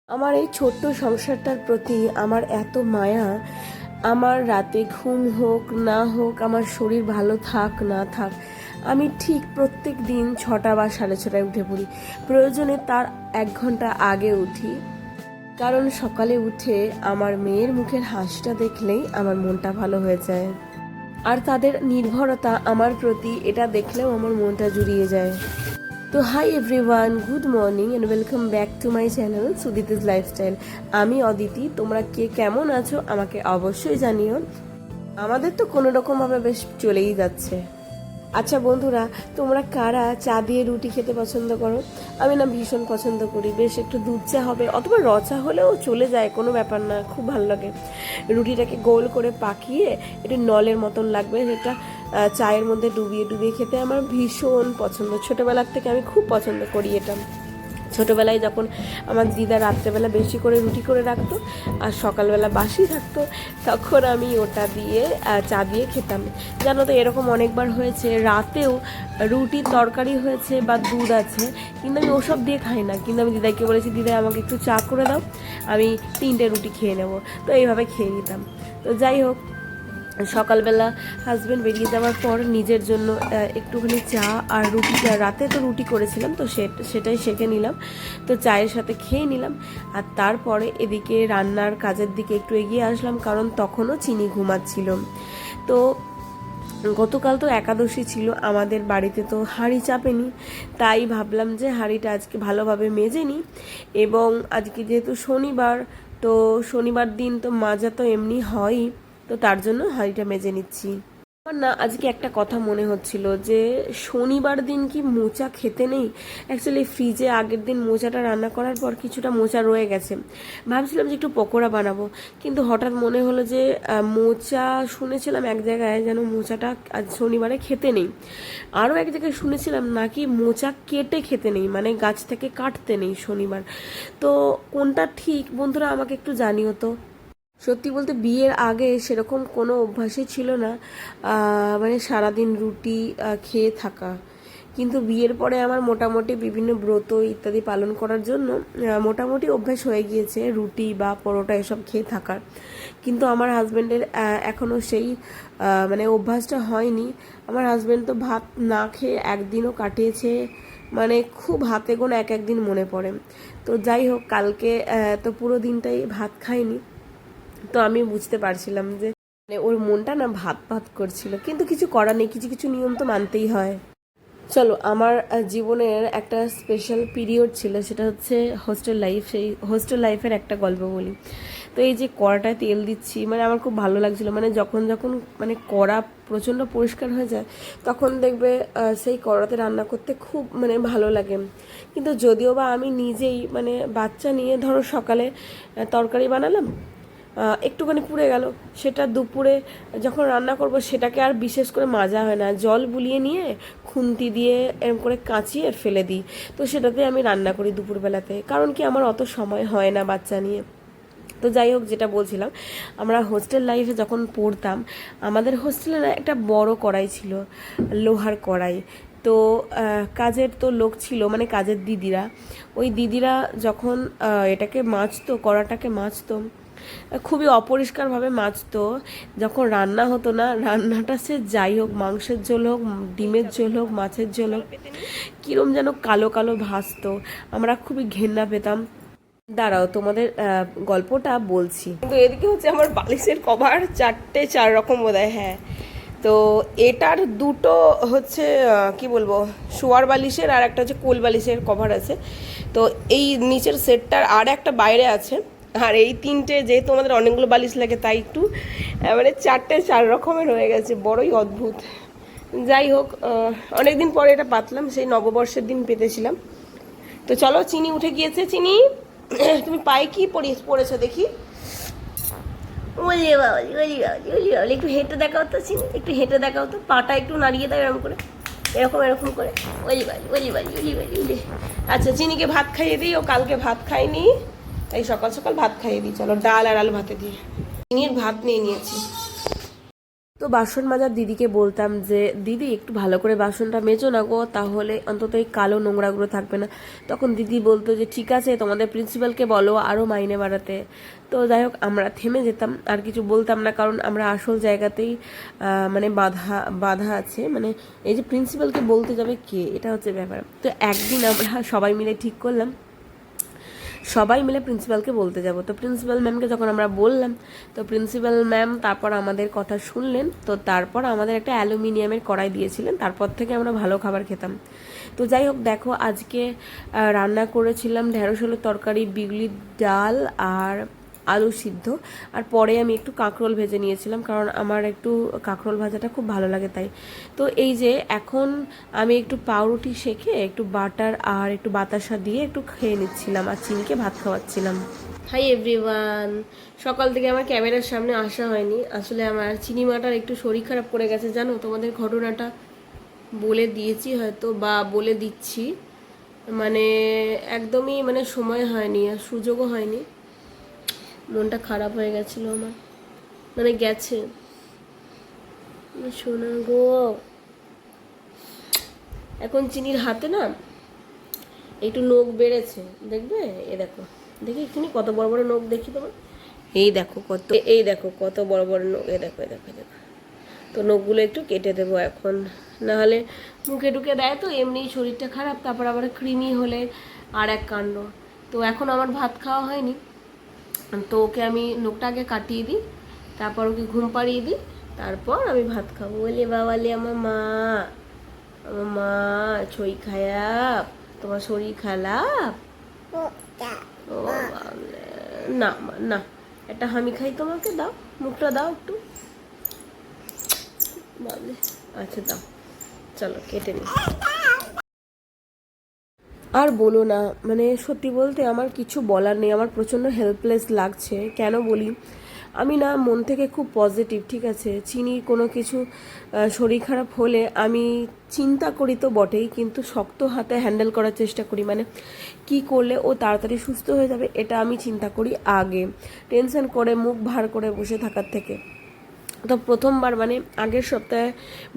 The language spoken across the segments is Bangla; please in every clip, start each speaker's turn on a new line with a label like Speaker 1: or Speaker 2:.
Speaker 1: আমার এই ছোট্ট সংসারটার প্রতি আমার এত মায়া। আমার রাতে ঘুম হোক না হোক, আমার শরীর ভালো থাক না থাক, আমি ঠিক প্রত্যেক দিন 6টা বা 6:30টায় উঠে পড়ি। প্রয়োজনে তার 1 ঘন্টা আগে উঠি, কারণ সকালে উঠে আমার মেয়ের মুখের হাসিটা দেখলেই আমার মনটা ভালো হয়ে যায়। আর তাদের নির্ভরতা আমার প্রতি, এটা দেখলেও আমার মনটা জুড়িয়ে যায়। তো hi everyone, good morning and welcome back to my channel সুদিতিস লাইফস্টাইল। আমি অদিতি। তোমরা কে কেমন আছো আমাকে অবশ্যই জানিও। আমাদের তো কোনো রকমভাবে বেশ চলেই যাচ্ছে। আচ্ছা বন্ধুরা, তোমরা কারা চা দিয়ে রুটি খেতে পছন্দ করো? আমি না ভীষণ পছন্দ করি। বেশ একটু দুধ চা হবে অথবা র চা হলেও চলে যায়, কোনো ব্যাপার না, খুব ভালো লাগে। রুটিটাকে গোল করে পাকিয়ে একটু নলের মতন লাগবে, সেটা চায়ের মধ্যে ডুবিয়ে ডুবিয়ে খেতে আমার ভীষণ পছন্দ। ছোটোবেলার থেকে আমি খুব পছন্দ করি এটা। ছোটোবেলায় যখন আমার দিদা রাত্রেবেলা বেশি করে রুটি করে রাখতো আর সকালবেলা বাসি থাকতো, তখন আমি ওটা দিয়ে চা দিয়ে খেতাম। জানো তো, এরকম অনেকবার হয়েছে রাতেও রুটির তরকারি হয়েছে বা দুধ আছে, কিন্তু আমি ওসব দিয়ে খাই না, কিন্তু আমি দিদাকে বলেছি, দিদা আমাকে একটু চা করে দাও, আমি 3টে রুটি খেয়ে নেব। তো এইভাবে খেয়ে নিতাম। তো যাই হোক, সকালবেলা হাজব্যান্ড বেরিয়ে যাওয়ার পর নিজের জন্য একটুখানি চা আর রুটি, রাতে তো রুটি করেছিলাম তো সেটাই সেঁকে নিলাম, তো চায়ের সাথে খেয়ে নিলাম। আর তারপরে এদিকে রান্নার কাজের দিকে একটু এগিয়ে আসলাম, কারণ তখনও চিনি ঘুমাচ্ছিল। তো গতকাল তো একাদশী ছিল আমাদের বাড়িতে, তো হাঁড়ি চাপেনি, তাই ভাবলাম যে হাঁড়িটা আজকে ভালোভাবে মেজে নিই। এবং আজকে যেহেতু শনিবার, তো শনিবার দিন তো মাজা তো এমনি হয়ই, তো তার জন্য হাঁড়িটা মেজে নিচ্ছি। আমার না আজকে একটা কথা মনে হচ্ছিল যে শনিবার দিন কি মোচা খেতে নেই। অ্যাকচুয়ালি ফ্রিজে আগের দিন মোচাটা রান্না করার পর কিছুটা মোচা রয়ে গেছে, ভাবছিলাম যে একটু পকোড়া বানাবো, কিন্তু হঠাৎ মনে হলো যে মোচা, শুনেছিলাম এক জায়গায় যেন মোচাটা আজ শনিবারে খেতে নেই, আরও এক জায়গায় শুনেছিলাম নাকি মোচা কেটে খেতে নেই, মানে গাছ থেকে কাটতে নেই শনিবার। তো কোনটা ঠিক বন্ধুরা আমাকে একটু জানিও তো। সত্যি বলতে বিয়ের আগে সেরকম কোনো অভ্যাসই ছিল না, মানে সারাদিন রুটি খেয়ে থাকা। কিন্তু বিয়ের পরে আমার মোটামুটি বিভিন্ন ব্রত ইত্যাদি পালন করার জন্য মোটামুটি অভ্যাস হয়ে গিয়েছে রুটি বা পরোটা এসব খেয়ে থাকার। কিন্তু আমার হাজব্যান্ডের এখনও সেই মানে অভ্যাসটা হয়নি। আমার হাজব্যান্ড তো ভাত না খেয়ে একদিনও কাটিয়েছে, মানে খুব হাতে গোনা এক একদিন মনে পড়ে। তো যাই হোক, কালকে তো পুরো দিনটাই ভাত খাইনি। তো আমি বুঝতে পারছিলাম যে মানে ওর মনটা না ভাত ভাত করছিল, কিন্তু কিছু করার নেই, কিছু কিছু নিয়ম তো মানতেই হয়। চলো, আমার জীবনের একটা স্পেশাল পিরিয়ড ছিল, সেটা হচ্ছে হোস্টেল লাইফ। সেই হোস্টেল লাইফের একটা গল্প বলি। তো এই যে কড়াটায় তেল দিচ্ছি, মানে আমার খুব ভালো লাগছিল, মানে যখন যখন মানে কড়া প্রচণ্ড পরিষ্কার হয়ে যায় তখন দেখবে সেই কড়াতে রান্না করতে খুব মানে ভালো লাগে। কিন্তু যদিও বা আমি নিজেই মানে বাচ্চা নিয়ে ধরো সকালে তরকারি বানালাম, একটুখানি পুড়ে গেল, সেটা দুপুরে যখন রান্না করব সেটাকে আর বিশেষ করে মাজা হয় না, জল বুলিয়ে নিয়ে খুন্তি দিয়ে এরকম করে কাচিয়ে ফেলে দিই। তো সেটাতে আমি রান্না করি দুপুরবেলাতে, কারণ কি আমার অত সময় হয় না বাচ্চা নিয়ে। তো যাই হোক, যেটা বলছিলাম, আমরা হোস্টেল লাইফে যখন পড়তাম, আমাদের হোস্টেলে না একটা বড় কড়াই ছিল, লোহার কড়াই। তো কাজের তো লোক ছিল, মানে কাজের দিদিরা, ওই দিদিরা যখন এটাকে মাজতো, কড়াটাকে মাজতো, খুবই অপরিষ্কারভাবে মাজতো। যখন রান্না হতো না, রান্নাটা সে যাই হোক, মাংসের ঝোল হোক, ডিমের ঝোল হোক, মাছের ঝোল হোক, কীরম যেন কালো কালো ভাসতো, আমরা খুবই ঘেন্না পেতাম। দাঁড়াও, তোমাদের গল্পটা বলছি। কিন্তু এদিকে হচ্ছে আমার বালিশের কভার 4 রকম বোধহয়, হ্যাঁ। তো এটার দুটো হচ্ছে কি বলবো, শোয়ার বালিশের, আর একটা হচ্ছে কোল বালিশের কভার আছে। তো এই নিচের সেটটার আর একটা বাইরে আছে, আর এই 3টে যেহেতু আমাদের অনেকগুলো বালিশ লাগে, তাই একটু মানে 4 রকমের হয়ে গেছে, বড়ই অদ্ভুত। যাই হোক, অনেকদিন পরে এটা পাতলাম, সেই নববর্ষের দিন পেতেছিলাম। তো চলো, চিনি উঠে গিয়েছে। চিনি, তুমি পায়ে কি পড়েছো দেখি? ওলি বাবালি, ওলি বাবালি, ওলি বাবালি, একটু হেঁটে দেখাও তো চিনি, একটু হেঁটে দেখাও তো, পাটা একটু নাড়িয়ে দাও এরকম করে, এরকম এরকম করে, ওলি বালি, ওলি বালি, ওলি বালি, ওলি। আচ্ছা, চিনিকে ভাত খাইয়ে দিই, ও কালকে ভাত খাইনি, তাই সকাল সকাল ভাত খাইয়ে দিই। চলো, ডাল আর আলু ভাতে দিয়ে চিনির ভাত নিয়ে নিয়েছি। তো বাসন মাজার দিদিকে বলতাম যে দিদি একটু ভালো করে বাসনটা মেজো না গো, তাহলে অন্তত এই কালো নোংরাগুলো থাকবে না। তখন দিদি বলতো যে ঠিক আছে তোমাদের প্রিন্সিপালকে বলো আরও মাইনে বাড়াতে। তো যাই হোক আমরা থেমে যেতাম, আর কিছু বলতাম না, কারণ আমরা আসল জায়গাতেই মানে বাধা বাধা আছে, মানে এই যে প্রিন্সিপালকে বলতে যাবে কে, এটা হচ্ছে ব্যাপার। তো একদিন আমরা সবাই মিলে ঠিক করলাম সবাই মিলে প্রিন্সিপালকে বলতে যাব। তো প্রিন্সিপাল ম্যামকে যখন আমরা বললাম, তো প্রিন্সিপাল ম্যাম তারপর আমাদের কথা শুনলেন। তো তারপর আমাদের একটা অ্যালুমিনিয়ামের কড়াই দিয়েছিলেন, তারপর থেকে আমরা ভালো খাবার খেতাম। তো যাই হোক দেখো আজকে রান্না করেছিলাম ঢেঁড়স আলুর তরকারি, বিউলির ডাল আর আলু সিদ্ধ, আর পরে আমি একটু কাঁকরোল ভেজে নিয়েছিলাম, কারণ আমার একটু কাঁকরোল ভাজাটা খুব ভালো লাগে তাই। তো এই যে এখন আমি একটু পাউরুটি সেঁকে একটু বাটার আর একটু বাতাসা দিয়ে একটু খেয়ে নিচ্ছিলাম, আর চিনিকে ভাত খাওয়াচ্ছিলাম। হাই এভরিওয়ান, সকাল থেকে আমার ক্যামেরার সামনে আসা হয়নি, আসলে আমার চিনিমাটার একটু শরীর খারাপ করে গেছে জানো। তোমাদের ঘটনাটা বলে দিয়েছি হয়তো, বা বলে দিচ্ছি, মানে একদমই মানে সময় হয়নি আর সুযোগও হয়নি। মনটা খারাপ হয়ে গেছিলো আমার, মানে গেছে। শোনা গো, এখন চিনির হাতে না একটু নখ বেড়েছে, দেখবে? এ দেখো, দেখি এখানে কত বড় বড় নখ দেখি তোমার, এই দেখো কত, এই দেখো কত বড় বড় নখ, এ দেখো, এ দেখো, দেখো। তো নখগুলো একটু কেটে দেবো এখন, নাহলে মুখে ঢুকে দেয় তো এমনি শরীরটা খারাপ, তারপর আবার কৃমি হলে আর এক কাণ্ড। তো এখন আমার ভাত খাওয়া হয়নি, তো ওকে আমি নখটা আগে কাটিয়ে দিই, তারপর ওকে ঘুম পাড়িয়ে দিই, তারপর আমি ভাত খাবো। বলে বাবালে আমার মা, আমার মা শরীর খারাপ, তোমার শরীর খারাপ? ও না না, একটা হামি খাই তোমাকে, দাও মুখটা দাও একটু, বাবলে আচ্ছা দাও, চলো কেটে নি। আর বলো না, মানে সত্যি বলতে আমার কিছু বলার নেই, আমার প্রচণ্ড হেল্পলেস লাগছে। কেন বলি, আমি না মন থেকে খুব পজিটিভ, ঠিক আছে। চিনির কোনো কিছু শরীর খারাপ হলে আমি চিন্তা করি তো বটেই, কিন্তু শক্ত হাতে হ্যান্ডেল করার চেষ্টা করি, মানে কি করলে ও তাড়াতাড়ি সুস্থ হয়ে যাবে এটা আমি চিন্তা করি আগে, টেনশন করে মুখ ভার করে বসে থাকার থেকে। তো প্রথমবার মানে আগের সপ্তাহে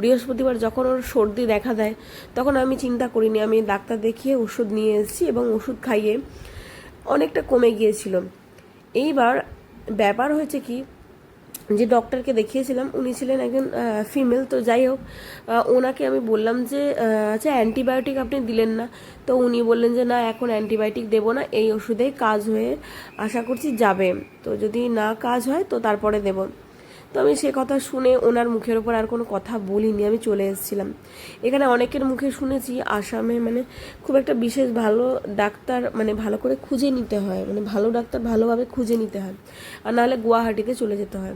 Speaker 1: বৃহস্পতিবার যখন ওর সর্দি দেখা দেয়, তখন আমি চিন্তা করিনি, আমি ডাক্তার দেখিয়ে ওষুধ নিয়ে এসেছি এবং ওষুধ খাইয়ে অনেকটা কমে গিয়েছিল। এইবার ব্যাপার হয়েছে কি, যে ডক্টরকে দেখিয়েছিলাম উনি ছিলেন একজন ফিমেল। তো যাই হোক ওনাকে আমি বললাম যে আচ্ছা অ্যান্টিবায়োটিক আপনি দিলেন না? তো উনি বললেন যে না এখন অ্যান্টিবায়োটিক দেবো না, এই ওষুধেই কাজ হয়ে আশা করছি যাবে, তো যদি না কাজ হয় তো তারপরে দেবো। তো আমি সে কথা শুনে ওনার মুখের ওপর আর কোনো কথা বলিনি, আমি চলে এসেছিলাম। এখানে অনেকের মুখে শুনেছি আসামে মানে খুব একটা বিশেষ ভালো ডাক্তার মানে ভালো করে খুঁজে নিতে হয়, মানে ভালো ডাক্তার ভালোভাবে খুঁজে নিতে হয়, আর নাহলে গুয়াহাটিতে চলে যেতে হয়।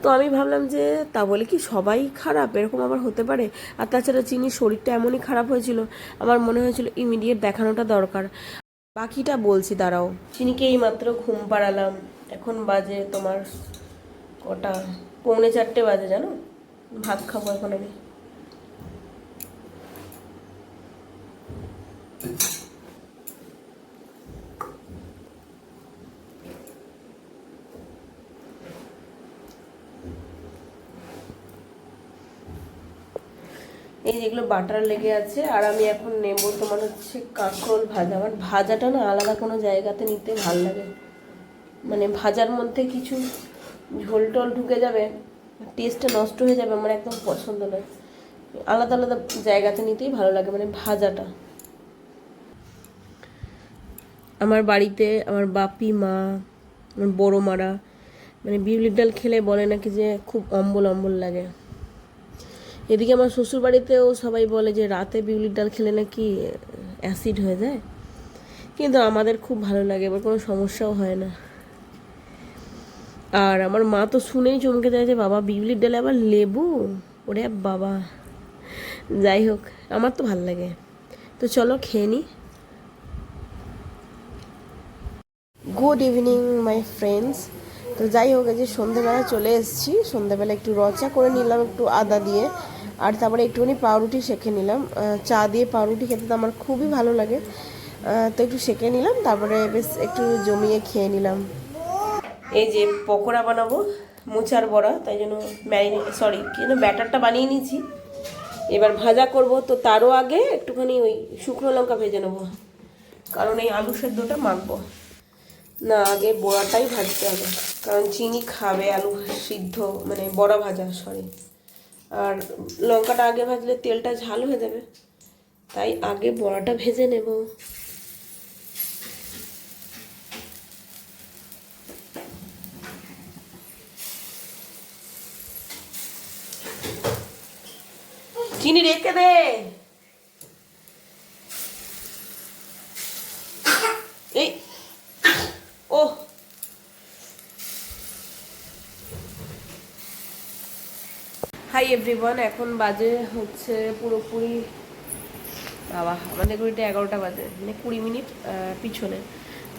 Speaker 1: তো আমি ভাবলাম যে তা বলে কি সবাই খারাপ, এরকম আবার হতে পারে? আর তাছাড়া চিনির শরীরটা এমনই খারাপ হয়েছিল, আমার মনে হয়েছিল ইমিডিয়েট দেখানোটা দরকার। বাকিটা বলছি দাঁড়াও। চিনিকে এইমাত্র ঘুম পাড়ালাম, এখন বাজে তোমার কটা, 3:45 বাজে জানো। ভাত খাবো এখন আমি। এই যেগুলো বাটার লেগে আছে, আর আমি এখন নেব তোমার হচ্ছে কাঁকরোল ভাজা। আমার ভাজাটা না আলাদা কোনো জায়গাতে নিতে ভাল লাগে, মানে ভাজার মধ্যে কিছু ঝোল টোল ঢুকে যাবে, টেস্টটা নষ্ট হয়ে যাবে, আমার একদম পছন্দ নয়। আলাদা আলাদা জায়গাতে নিতেই ভালো লাগে, মানে ভাজাটা। আমার বাড়িতে আমার বাপি মা, আমার বড়ো মারা মানে বিউলির ডাল খেলে বলে নাকি যে খুব অম্বল অম্বল লাগে। এদিকে আমার শ্বশুর বাড়িতেও সবাই বলে যে রাতে বিউলির ডাল খেলে নাকি অ্যাসিড হয়ে যায়, কিন্তু আমাদের খুব ভালো লাগে, এবার কোনো সমস্যাও হয় না। আর আমার মা তো শুনেই চমকে যায় যে বাবা বিউলির ডালে আবার লেবু, ওরে বাবা। যাই হোক আমার তো ভালো লাগে, তো চলো খেয়ে নিই। Good evening my friends. তো যাই হোক এই যে সন্ধ্যেবেলা চলে এসেছি, সন্ধ্যেবেলা একটু রচা করে নিলাম একটু আদা দিয়ে, আর তারপরে একটুখানি পাউরুটি সেঁকে নিলাম। চা দিয়ে পাউরুটি খেতে তো আমার খুবই ভালো লাগে, তো একটু সেঁকে নিলাম, তারপরে বেশ একটু জমিয়ে খেয়ে নিলাম। এই যে পকোড়া বানাবো, মোচার বড়া, তাই জন্য ব্যাটারটা বানিয়ে নিয়েছি। এবার ভাজা করব, তো তারও আগে একটুখানি ওই শুকনো লঙ্কা ভেজে নেবো, কারণ এই আলু সেদ্ধটা মাখবো না। আগে বড়াটাই ভাজতে হবে, কারণ চিনি খাবে আলু সিদ্ধ, মানে বড়া ভাজা আর লঙ্কাটা আগে ভাজলে তেলটা ঝাল হয়ে যাবে, তাই আগে বড়াটা ভেজে নেব। চিনি রেখে দে। এই ও হাই এভরিওয়ান, এখন বাজে হচ্ছে পুরোপুরি বাবা আমাদের ঘড়িতে 11টা বাজে, মানে 20 মিনিট পিছনে,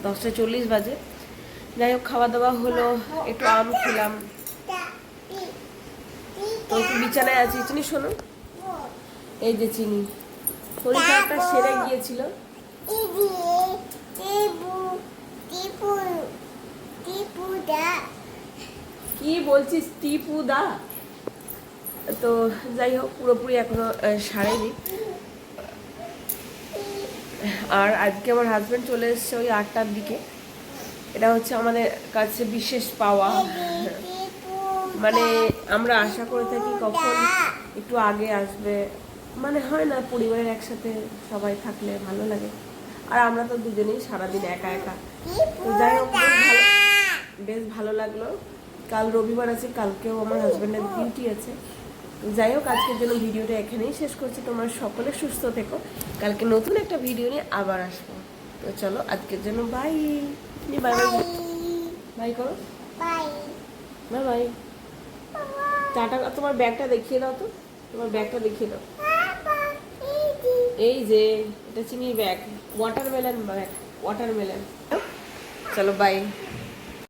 Speaker 1: 10:40 বাজে। যাই হোক, খাওয়া দাওয়া হলো, একটু আম খেলাম, তো একটু বিছানায় আছি। চিনি শোনো, এই যে চিনি শরীর খারাপটা সেরে গিয়েছিল। কি বলছিস টিপু দা? তো যাই হোক, পুরোপুরি এখনো সারেনি। আর আজকে আমার হাজব্যান্ড চলে এসছে ওই 8টার দিকে। এটা হচ্ছে আমাদের কাছে বিশেষ পাওয়া, মানে আমরা আশা করে থাকি কখন একটু আগে আসবে, মানে হয় না পরিবারের একসাথে সবাই থাকলে ভালো লাগে। আর আমরা তো দুজনেই সারাদিন একা একা। তো যাই হোক, বেশ ভালো লাগলো। কাল রবিবার আছে, কালকেও আমার হাজব্যান্ডের ডিউটি আছে। যাই হোক, আজকের জন্য ভিডিওটা এখানেই শেষ করছি। তোমরা সকলে সুস্থ থেকো, কালকে নতুন একটা ভিডিও নিয়ে আবার আসবো। তো চলো, আজকের জন্য বাই। বাই বাই বাই করো, বাই বাই। টাটা। তোমার ব্যাগটা দেখিয়ে দাও তো, তোমার ব্যাগটা দেখিয়ে দাও। এই যে এটা চিনির ব্যাগ, ওয়াটারমেলন ব্যাগ, ওয়াটারমেলন। চলো বাই।